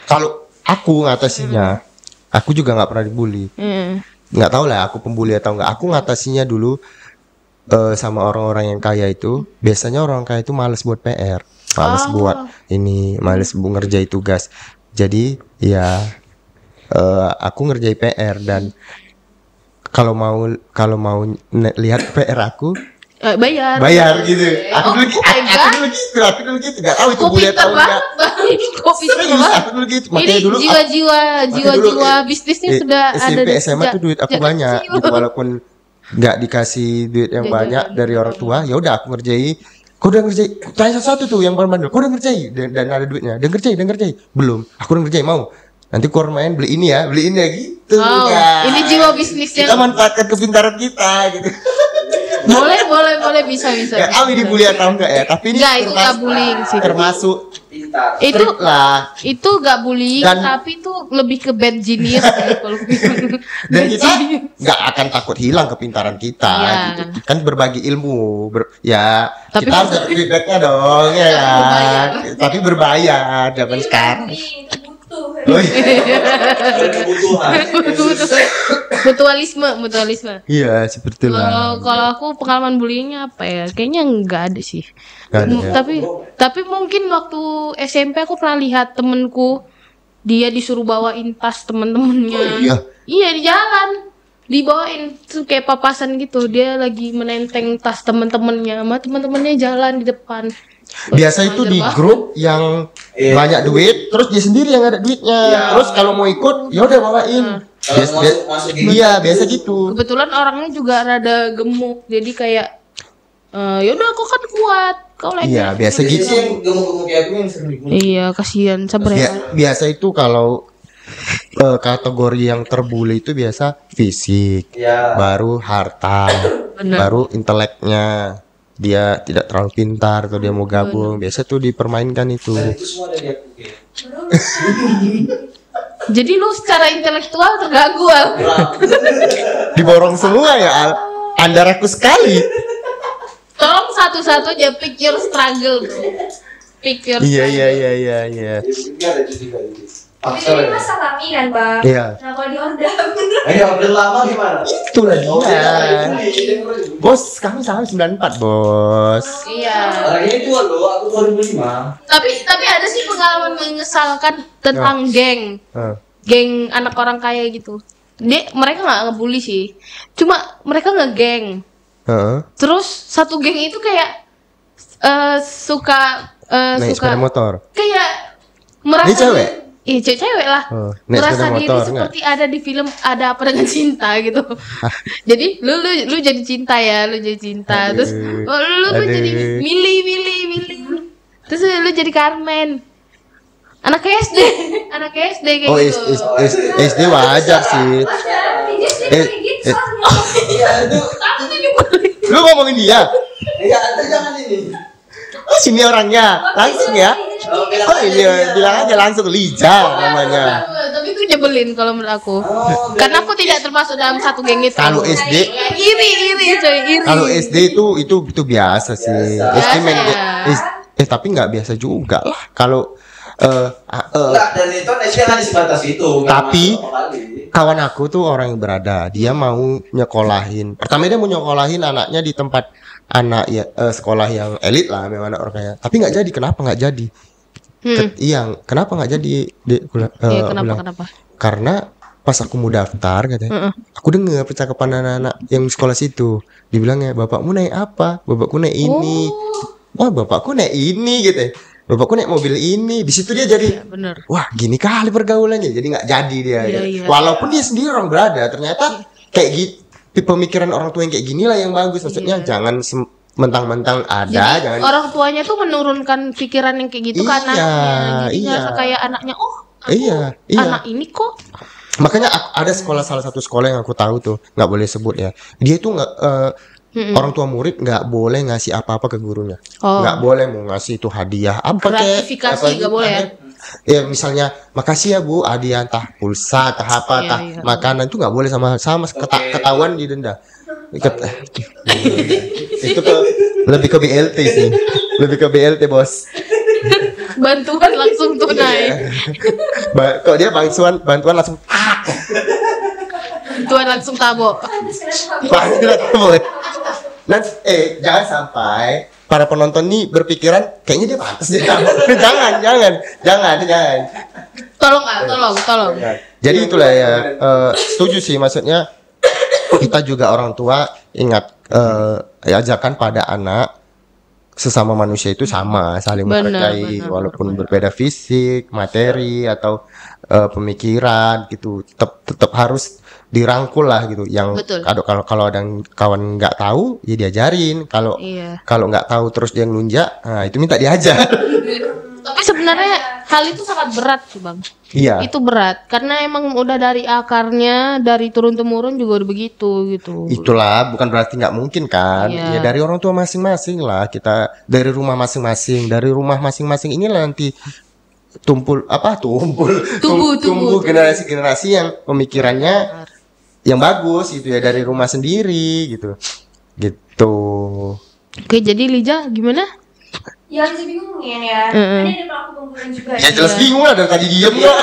Kalau aku ngatasinya, aku juga nggak pernah dibully. Nggak tahu lah aku pembuli atau nggak. Aku ngatasinya dulu sama orang-orang yang kaya itu. Biasanya orang kaya itu males buat PR, males buat ini, males ngerjain tugas. Jadi ya aku ngerjain PR dan kalau mau lihat PR aku bayar gitu. Aku dulu gitu nggak tahu itu boleh atau enggak. Aku dulu gitu. Makanya dulu jiwa bisnisnya sudah ada. SMP SMA tuh duit aku banyak gitu, walaupun nggak dikasih duit yang banyak dari orang tua, ya udah aku ngerjain. Kau udah ngerjain? Tanya satu tuh yang paling bandel. Kau udah ngerjain dan ada duitnya? Udah ngerjain? Belum. Aku udah ngerjain, mau. Nanti keluar main beli ini ya gitu. Ini jiwa bisnisnya. Kita manfaatkan kepintaran kita gitu. Boleh bisa. Ya, Ami dibully atau enggak ya? Tapi ini enggak, itu enggak bullying sih. Termasuk Pintar. Itu enggak bullying, tapi itu lebih ke bad genius ya, kalau dan kita nggak akan takut hilang kepintaran kita gitu. Kan berbagi ilmu tapi kita harus dapat feedbacknya dong ya kan, tapi berbayar zaman sekarang. Mutualisme. Iya, seperti lah. Kalau aku pengalaman bullyingnya apa ya? Kayaknya enggak ada sih. Tapi mungkin waktu SMP aku pernah lihat temenku, dia disuruh bawain tas temen-temennya. Iya, di jalan dibawain tuh kayak papasan gitu. Dia lagi menenteng tas temen-temennya, sama temen-temennya jalan di depan. Biasa itu di grup yang banyak duit, terus dia sendiri yang ada duitnya. Terus kalau mau ikut, ya udah bawain. Biasa gitu. Kebetulan orangnya juga rada gemuk, jadi kayak ya udah aku kan kuat. Kau lagi. Iya, biasa gitu. Gemuk-gemuk kayak aku yang sering dibully. Iya, kasihan, sabar ya. Biasa itu kalau kategori yang terbully itu biasa fisik, baru harta, baru inteleknya. Dia tidak terlalu pintar atau dia mau gabung, biasa tuh dipermainkan itu. Itu semua dari aku kayak. Jadi lu secara intelektual terganggu, Al. Diborong semua ya, Al. Anda ragu sekali. Tolong satu-satu aja pick your struggle tuh. Pick your Iya. Tapi ini masa kami kan, Bang. Iya. Nah, kalau di order Order lama gimana? Itulah dia. Bos, kami sama 94, Bos. Iya. Orangnya tua loh, aku 2005. Tapi ada sih pengalaman menyesalkan tentang geng. Geng anak orang kaya gitu. Mereka nggak ngebully sih. Cuma mereka ngegeng. Terus satu geng itu kayak suka naik sepeda motor. Kayak merasa ini cewek? Iya, cewek lah. Merasa diri seperti ada di film Ada Apa Dengan Cinta gitu. Jadi lu jadi cinta ya, lu jadi cinta. Terus lu jadi milih. Terus lu jadi Carmen. Anak SD kayak gitu. SD wajar sih. Lu ngomongin dia? Iya, jangan ini. Sini orangnya, langsung ya. Ini bilang aja langsung Lija namanya. Tapi itu nyebelin kalau menurut aku. Karena aku tidak termasuk dalam satu geng itu. Kalau SD iri. Kalau SD itu biasa sih. SD main tapi nggak biasa juga lah. Kalau dan itu hanya sebatas itu. Tapi kawan aku tuh orang yang berada, dia mau nyekolahin. Pertama dia mau nyekolahin anaknya di tempat sekolah yang elit lah, memang orang kaya. Tapi nggak jadi. Kenapa nggak jadi? Kenapa nggak jadi? Kenapa? Karena pas aku mau daftar katanya, aku dengar percakapan anak-anak yang sekolah situ. Dibilangnya, bapakmu naik apa? Bapakku naik ini. Wah, bapakku naik ini gitu. Bapakku naik mobil ini. Di situ dia jadi, wah gini kali pergaulannya. Jadi nggak jadi dia. Walaupun dia sendiri orang berada, ternyata kayak gitu. Pemikiran orang tua yang kayak gini lah yang bagus. Maksudnya jangan mentang-mentang ada. Jadi jangan orang tuanya tuh menurunkan pikiran yang kayak gitu ke anaknya. Jadi ngerasa kayak anaknya, anak ini kok. Makanya ada salah satu sekolah yang aku tahu tuh, nggak boleh sebut ya. Dia tuh nggak orang tua murid nggak boleh ngasih apa-apa ke gurunya. Nggak boleh mau ngasih itu hadiah apa kayak gratifikasi nggak boleh ya. Ya misalnya makasih ya Bu, hadiah entah pulsa entah apa entah makanan itu nggak boleh sama ketahuan didenda. Itu tuh lebih ke BLT sih, lebih ke BLT bos. Bantuan langsung tunai. Kok dia bantuan langsung bantuan langsung tabo. Nanti jangan sampai para penonton nih berpikiran kayaknya dia pantas deh. jangan. Tolong. Jadi itulah ya, setuju sih, maksudnya kita juga orang tua ingat ajarkan pada anak sesama manusia itu sama, saling menghargai walaupun berbeda fisik, materi atau pemikiran gitu, tetap harus dirangkul lah gitu. Yang kalau ada kawan nggak tahu ya diajarin, kalau nggak tahu terus dia ngelunjak, nah itu minta diajar. Tapi sebenarnya hal itu sangat berat sih Bang. Iya. Itu berat karena emang udah dari akarnya, dari turun temurun juga udah begitu gitu. Itulah bukan berarti nggak mungkin kan. Iya. Ya dari orang tua masing-masing lah, kita dari rumah masing-masing, dari rumah masing-masing inilah nanti tumbuh generasi-generasi yang pemikirannya yang bagus gitu ya, dari rumah sendiri gitu. Oke, jadi Lija gimana? Yang sih bingungin ya. Ini ada pelaku pembunuhan juga. Ya jelas bingung lah dari tadi diem ya.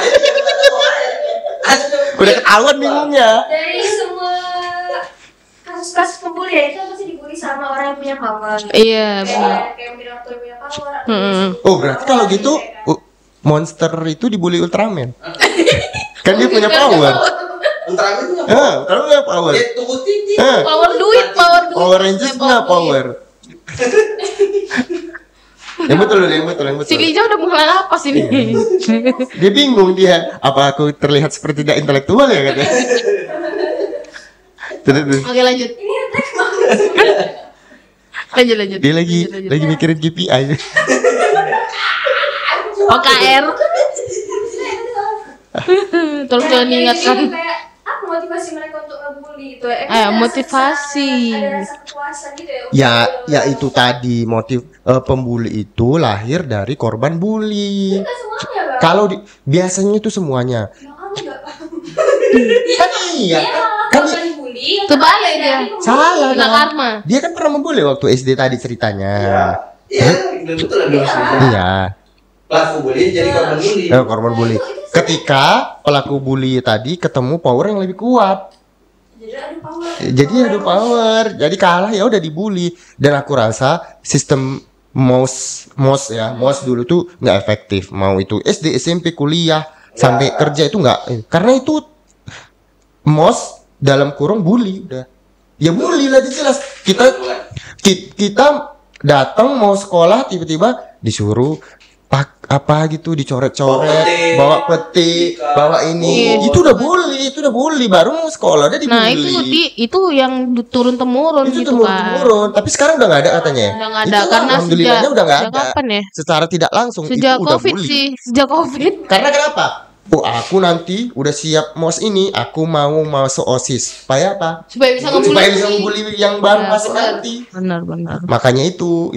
Udah ketahuan bingungnya. Dari semua kasus-kasus pembulian itu pasti dibully sama orang yang punya power. Iya, benar. Kayak Minato yang punya power. Oh berarti kalau gitu Monster itu dibully Ultraman. Kan dia punya power. Ultraman itu Ultraman punya power. dia tunggu tinggi. Power duit. Power Rangers punya power. Yang betul. Si Lija udah mulai apa sih nih? Dia bingung dia. Apa aku terlihat seperti tidak intelektual ya katanya? Terus. Oke, lanjut. Lanjut. Dia lagi mikirin KPI. OKR. Tolong jangan diingatkan. Kayak apa motivasi mereka untuk ngebully itu? Motivasi. Ada rasa kepuasan gitu ya. Ya itu tadi motif pembuli itu lahir dari korban bully. Enggak semuanya, Bang. Kalau biasanya itu semuanya. Kamu enggak paham. Kan iya. Kan Korban bully. Terbalik dia. salah Kena dong. karma. Dia kan pernah membuli waktu SD tadi ceritanya. Iya, betul ada. Iya. Pelaku bully jadi korban bully. Korban bully. Ketika pelaku bully tadi ketemu power yang lebih kuat. Jadi adu power. Jadi kalah ya udah dibully. Dan aku rasa sistem MOS dulu tuh nggak efektif. Mau itu SD, SMP, kuliah sampai kerja itu nggak. Karena itu MOS dalam kurung bully udah. Ya bully lah jelas. Kita datang mau sekolah tiba-tiba disuruh apa gitu dicoret-coret, bawa peti, bawa ini. Itu udah bully, baru mau sekolah udah dibully. Nah, itu yang turun temurun Itu gitu kan. turun. Tapi sekarang udah nggak ada katanya. Udah nggak ada karena alhamdulillahnya udah nggak ada. Kapan ya? Secara tidak langsung Sejak itu udah Covid bully. sih, sejak Covid. Karena kenapa? Aku nanti udah siap MOS ini, aku mau masuk OSIS. Supaya apa? Supaya bisa ngebully yang baru masuk nanti. Benar. Makanya itu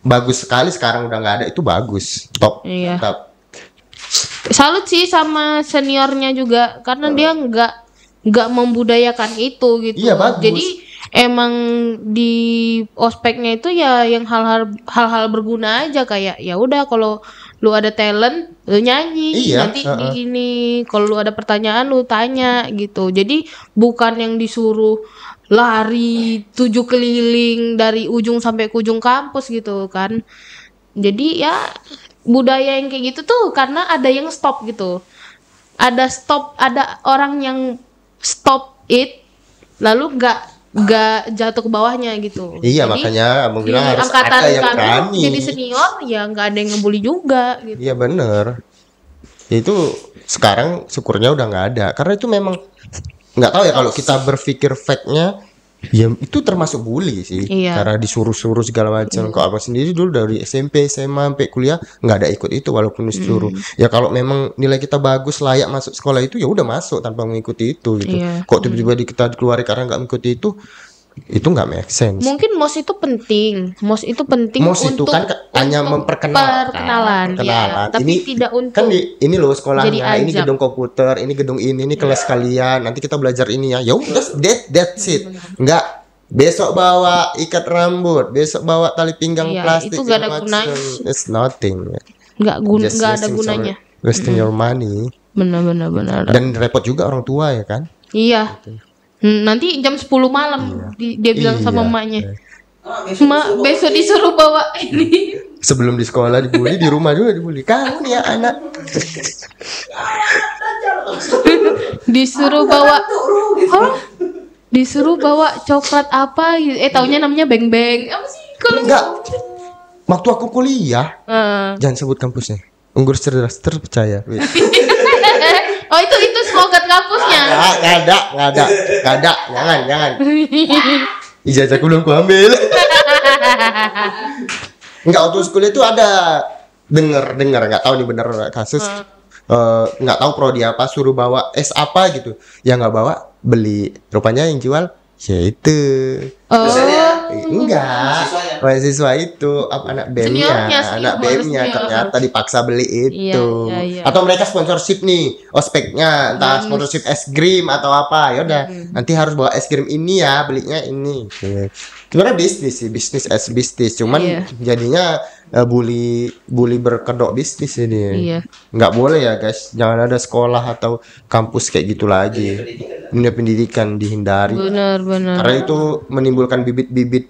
bagus sekali, sekarang udah nggak ada, itu bagus, top. Iya. Top. Salut sih sama seniornya juga karena dia nggak membudayakan itu gitu. Iya, bagus. Jadi emang di ospeknya itu ya yang hal-hal berguna aja, kayak ya udah kalau lu ada talent lu nyanyi, Iya, nanti di ini kalau lu ada pertanyaan lu tanya gitu. Jadi bukan yang disuruh lari 7 keliling dari ujung sampai ke ujung kampus gitu kan. Jadi ya budaya yang kayak gitu tuh karena ada yang stop gitu. Ada orang yang stop it lalu nggak jatuh ke bawahnya gitu. Iya, jadi, makanya abang bilang harus angkatan ada yang kami berani. jadi senior ya nggak ada yang ngebully juga gitu. Iya bener. Itu sekarang syukurnya udah nggak ada. Karena itu memang nggak tahu ya, kalau kita berpikir fact-nya ya itu termasuk bully sih. Iya. Karena disuruh-suruh segala macam. Kalau abang sendiri dulu dari SMP, SMA sampai kuliah nggak ada ikut itu walaupun disuruh. Ya kalau memang nilai kita bagus, layak masuk sekolah itu ya udah masuk tanpa mengikuti itu gitu. Iya. Kok tiba-tiba kita keluar karena nggak mengikuti itu nggak make sense. Mungkin MOS itu penting. MOS itu penting MOS itu untuk kan hanya memperkenalkan. perkenalan. Ya. Tapi Ini tidak untuk kan ini loh sekolahnya, jadi ini ajang. gedung komputer, ini gedung ini kelas kalian. Nanti kita belajar ini ya. Ya udah, that's it. Enggak besok bawa ikat rambut, besok bawa tali pinggang Iya, plastik. itu nggak ada segala gunanya. macam. It's nothing. nggak ada gunanya. Wasting your money. Benar. Dan repot juga orang tua ya kan. Iya. Nanti jam 10 malam dia bilang sama emaknya. Mak, besok disuruh bawa ini. Sebelum di sekolah dibully, di rumah juga dibully. Kamu nih ya anak. Disuruh bawa coklat apa gitu. Taunya namanya beng-beng. Apa sih kalau Enggak. Waktu aku kuliah, Heeh. jangan sebut kampusnya. Unggur cerdas terpercaya. Oh, itu slogan kampusnya. Nggak ada. Jangan. Ijazahku belum ku ambil. Enggak, waktu kuliah itu ada dengar nggak tahu nih bener kasus. Nggak tahu prodi apa, suruh bawa es apa gitu, ya nggak bawa, beli, rupanya yang jual ya itu enggak mahasiswa itu apa anak BEM-nya ternyata dipaksa beli itu. Iya. Atau mereka sponsorship nih ospeknya, entah sponsorship es krim atau apa, ya udah nanti harus bawa es krim ini ya, belinya ini. Sebenarnya bisnis cuman jadinya bully berkedok bisnis ini. Nggak boleh ya guys, jangan ada sekolah atau kampus kayak gitu lagi. Dunia pendidikan dihindari. Benar. Karena itu menimbulkan bibit-bibit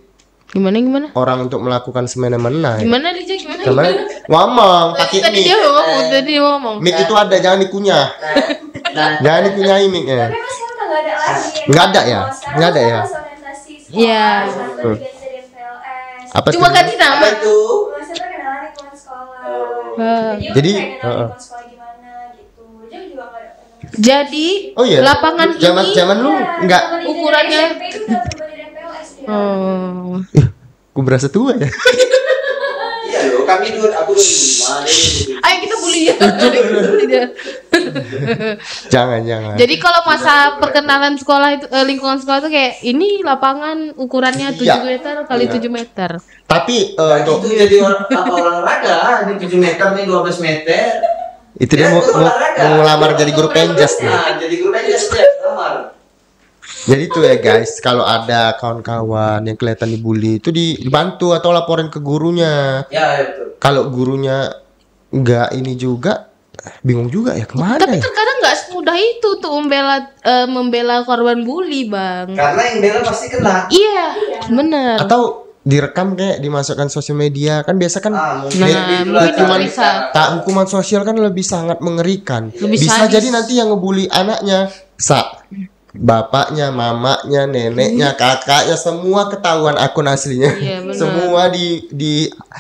Gimana? orang untuk melakukan semena-mena. Gimana Lija? Gimana? Ngomong pakai Tadi mic. dia ngomong. Mic itu ada, jangan dikunyah. Jangan dikunyai mic-nya. Tapi masih udah nggak ada lagi. Nggak ada ya? Nggak ada ya? Orientasi sekolah, Iya. sambil ganti dari PLS. Apa Cuma tuh? ganti nama. itu Masih perkenalan lingkungan sekolah. Jadi, kayak kenal lingkungan sekolah gimana gitu. Jadi juga nggak ada pernah. Jadi Oh iya. lapangan Zaman lu enggak. ukurannya. SMP itu udah berubah dari PLS dia. Aku berasa tua ya. iya loh, aku 25 deh. Ayo kita bully dia. Jangan. Jadi kalau masa perkenalan sekolah itu lingkungan sekolah itu kayak ini lapangan ukurannya 7 Iya. meter kali 7 meter. Tapi Itu untuk jadi olahraga, ini 7 meter nih 12 meter. itu dia Ya, mau itu olahraga. ngelamar jadi guru penjas nih. Nah, jadi guru aja sih lamar. Jadi itu ya guys, kalau ada kawan-kawan yang kelihatan dibully itu dibantu atau laporin ke gurunya. Ya, betul. Kalau gurunya enggak ini juga, bingung juga ya kemana Tapi ya. terkadang nggak semudah itu tuh membela korban bully, Bang. Karena yang bela pasti kena. Iya, bener. Atau direkam kayak dimasukkan sosial media kan biasa kan. Mungkin itulah mungkin cara bisa. Tak hukuman sosial kan lebih sangat mengerikan. Lebih Bisa sadis. jadi nanti yang ngebully anaknya, bapaknya, mamanya, neneknya, kakaknya, semua ketahuan akun aslinya. Iya, benar. Semua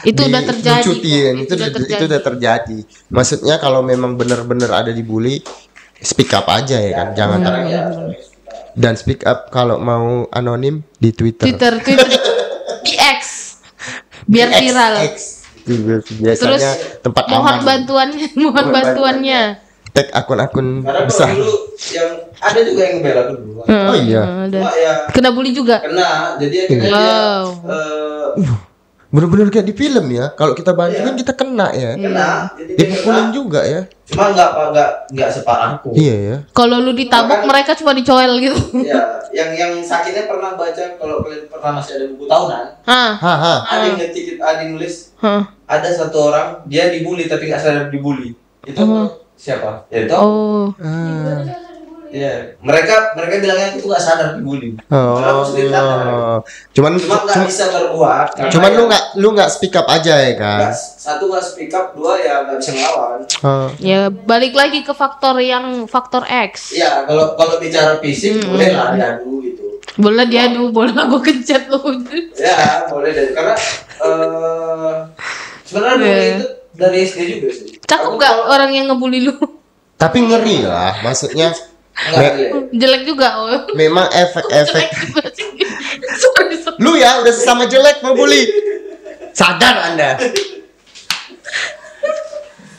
Itu udah terjadi dilucutin. kok. Itu udah terjadi. Maksudnya kalau memang benar-benar ada dibully, speak up aja ya kan. Jangan dan speak up kalau mau anonim di Twitter. Di X. Biar viral. X. Biasanya Terus tempat mohon aman. bantuannya. Tag akun-akun Karena besar. kalau dulu yang ada juga yang bela dulu. Oh iya. Cuma ya Kena bully juga. kena. Jadi akhirnya Wow. dia Bener-bener kayak di film ya. Kalau kita bantuin kita kena ya. kena. Jadi dia Dipukulin kena. juga ya. Cuma nggak separahku. Iya ya. Kalau lu ditabok mereka cuma dicoel gitu. Ya, yang sakitnya pernah baca kalau kalian pernah masih ada buku tahunan. Haha. Ada yang ngetik, ada yang nulis. Hah. Ada satu orang dia dibully tapi nggak sadar dibully. Itu siapa? Ya itu. Oh. Ya, mereka bilangnya itu nggak sadar dibully. Karena harus ditangkap. Cuman Nggak bisa berbuat. karena cuman ya lu nggak speak up aja ya kan. satu nggak speak up, dua ya nggak bisa ngelawan. Ya balik lagi ke faktor X. Iya, kalau bicara fisik boleh lah diadu gitu. Boleh diadu, boleh gue kencet lu. Ya, boleh deh. Karena sebenarnya bully itu dari SD juga sih. Cakep Aku gak kalau- orang yang ngebully lu? Tapi ngeri lah. Maksudnya Enggak, jelek. Jelek juga. Oh. memang efek-efek. Sorry. Lu ya udah sesama jelek mau bully. Sadar Anda.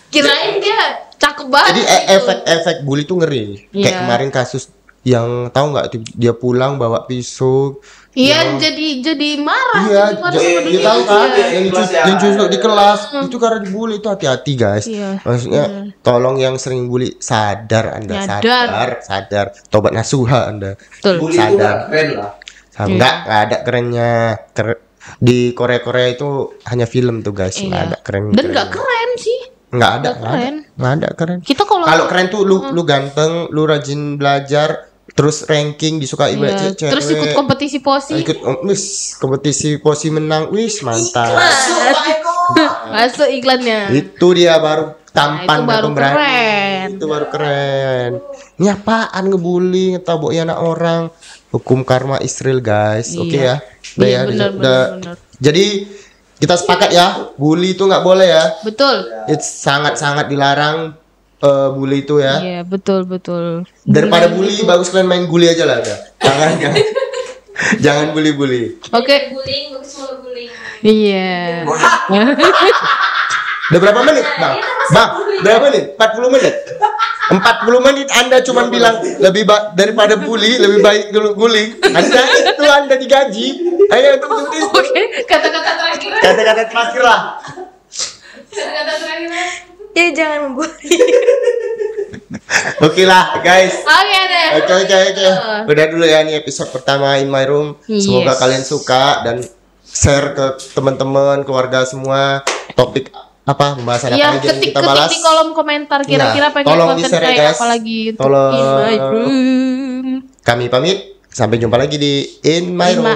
Kirain dia cakep banget. Jadi gitu. efek-efek bully tuh ngeri. Kayak Iya. kemarin kasus yang tahu nggak dia pulang bawa pisau. Iya, jadi marah. Iya, jadi marah sama dia dunia. tahu kan Iya. yang ditusuk di kelas itu karena dibully itu hati-hati guys. Iya. Maksudnya tolong yang sering bully sadar Anda Nyadar. sadar tobat nasuha Anda. Betul. Bully itu nggak keren lah. Nggak ada kerennya. Di Korea itu hanya film tuh guys, nggak ada keren. Dan nggak keren sih. Nggak ada keren. Kita kalau Keren tuh lu ganteng, lu rajin belajar, terus ranking disukai Iya, cewek. terus ikut kompetisi posi. Kompetisi posi menang, mantap. Masuk iklannya. Itu dia baru tampan Nah, itu baru dan pemberani. keren. Itu baru keren. Ini apaan ngebully, ngetabok anak orang. Hukum karma Israel guys. Oke ya. Udah Iya, ya, benar. Jadi kita sepakat ya, bully itu nggak boleh ya. Betul. It's sangat-sangat dilarang bully itu ya. Iya, betul. Daripada bully bagus kalian main guli aja lah udah. Jangan bully-bully. Oke. Bullying, bagus mau bullying. Iya. Udah berapa menit, Bang? Bang, berapa menit? 40 menit. 40 menit Anda cuma bilang daripada bully, lebih baik guling. Anda digaji. Ayo itu. Oke, kata-kata terakhir. Kata-kata terakhir lah. Kata-kata terakhir. Ya jangan membuli. Oke lah, guys. Oke deh. Oke. Udah dulu ya nih episode pertama In My Room. Semoga kalian suka dan share ke teman-teman, keluarga semua. Topik apa pembahasan apa aja yang kita balas. Ketik di kolom komentar kira-kira pengen konten kayak apa lagi untuk In My Room. Kami pamit. Sampai jumpa lagi di In My Room.